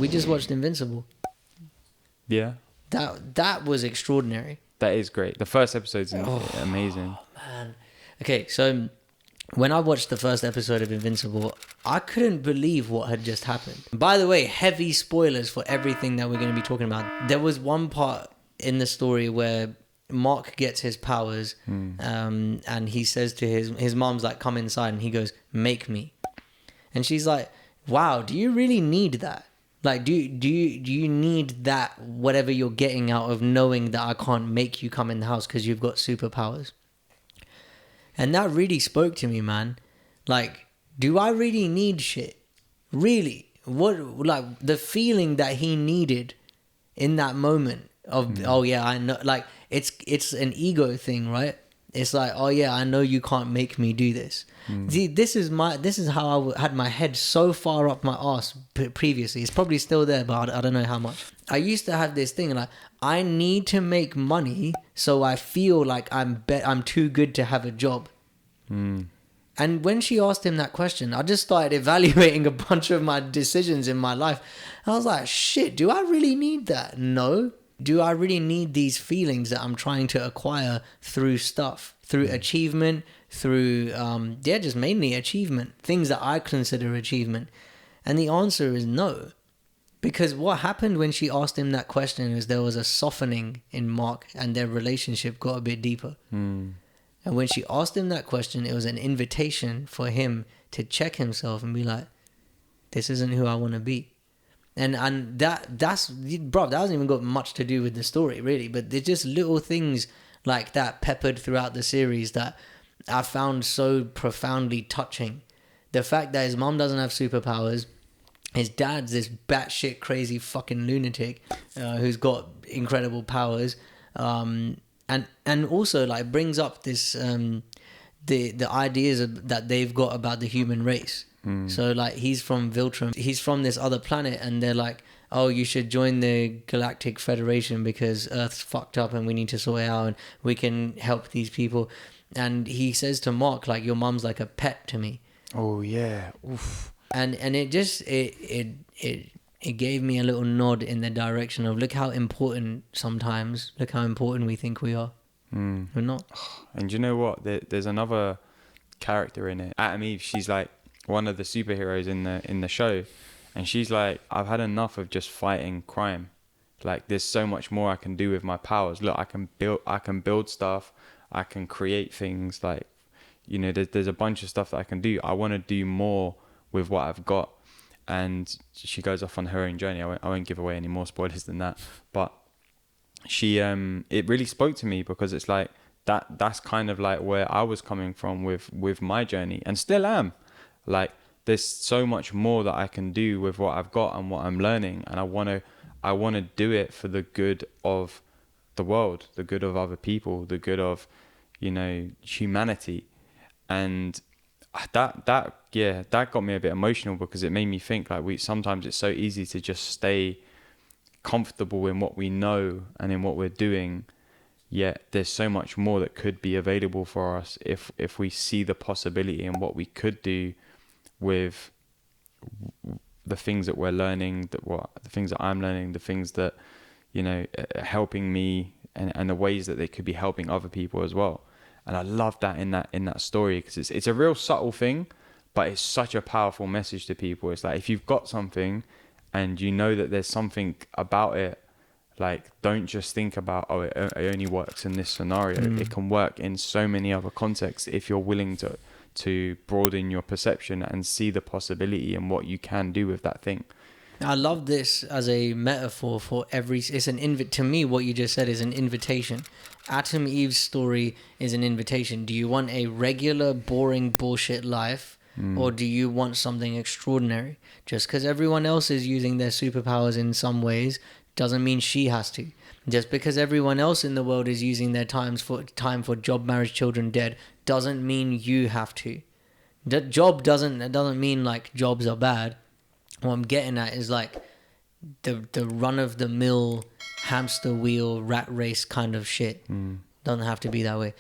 We just watched Invincible. Yeah. That was extraordinary. That is great. The first episode's amazing. Man. Okay, so when I watched the first episode of Invincible, I couldn't believe what had just happened. By the way, heavy spoilers for everything that we're going to be talking about. There was one part in the story where Mark gets his powers, and he says to his mom's like, come inside, and he goes, make me. And she's like, wow, do you really need that? Like, do you need that, whatever you're getting out of knowing that I can't make you come in the house because you've got superpowers? And that really spoke to me, man. Like, do I really need shit? Really? What, like, the feeling that he needed in that moment of, oh yeah, I know, like, it's an ego thing, right? It's like, oh yeah, I know you can't make me do this. See, this is how I had my head so far up my ass previously. It's probably still there, but I don't know how much. I used to have this thing like, I need to make money so I feel like I'm too good to have a job. And when she asked him that question, I just started evaluating a bunch of my decisions in my life. I was like, shit, do I really need that? No. Do I really need these feelings that I'm trying to acquire through stuff, through achievement, through, just mainly achievement, things that I consider achievement? And the answer is no. Because what happened when she asked him that question is there was a softening in Mark and their relationship got a bit deeper. And when she asked him that question, it was an invitation for him to check himself and be like, this isn't who I want to be. And that's, bro, that hasn't even got much to do with the story, really. But there's just little things like that peppered throughout the series that I found so profoundly touching. The fact that his mom doesn't have superpowers, his dad's this batshit crazy fucking lunatic who's got incredible powers, and also like brings up this the ideas that they've got about the human race. So like he's from Viltrum, he's from this other planet, and they're like, oh, you should join the Galactic Federation because Earth's fucked up and we need to sort it out and we can help these people. And he says to Mark, like, your mom's like a pet to me. Oh yeah. Oof. And it just it gave me a little nod in the direction of look how important we think we are. We're not. And you know what? There's another character in it. Atom Eve, she's like one of the superheroes in the show, and she's like, I've had enough of just fighting crime. Like, there's so much more I can do with my powers. Look, I can build stuff. I can create things. Like, you know, there's a bunch of stuff that I can do. I want to do more with what I've got. And she goes off on her own journey. I won't give away any more spoilers than that. But she, it really spoke to me because it's like that's kind of like where I was coming from with my journey, and still am. Like, there's so much more that I can do with what I've got and what I'm learning, and I want to do it for the good of the world, the good of other people, the good of, you know, humanity. And that got me a bit emotional because it made me think like sometimes it's so easy to just stay comfortable in what we know and in what we're doing, yet there's so much more that could be available for us if we see the possibility in what we could do with the things that we're learning, the things that I'm learning, the things that, you know, are helping me, and the ways that they could be helping other people as well. And I love that in that story because it's a real subtle thing, but it's such a powerful message to people. It's like, if you've got something and you know that there's something about it, like, don't just think about, oh, it only works in this scenario. It can work in so many other contexts if you're willing to broaden your perception and see the possibility and what you can do with that thing. I love this as a metaphor for to me, what you just said is an invitation. Atom Eve's story is an invitation. Do you want a regular, boring, bullshit life? Or do you want something extraordinary? Just because everyone else is using their superpowers in some ways doesn't mean she has to. Just because everyone else in the world is using their time for job, marriage, children, dead doesn't mean you have to. That job doesn't mean like jobs are bad. What I'm getting at is like the run of the mill hamster wheel rat race kind of shit. Doesn't have to be that way.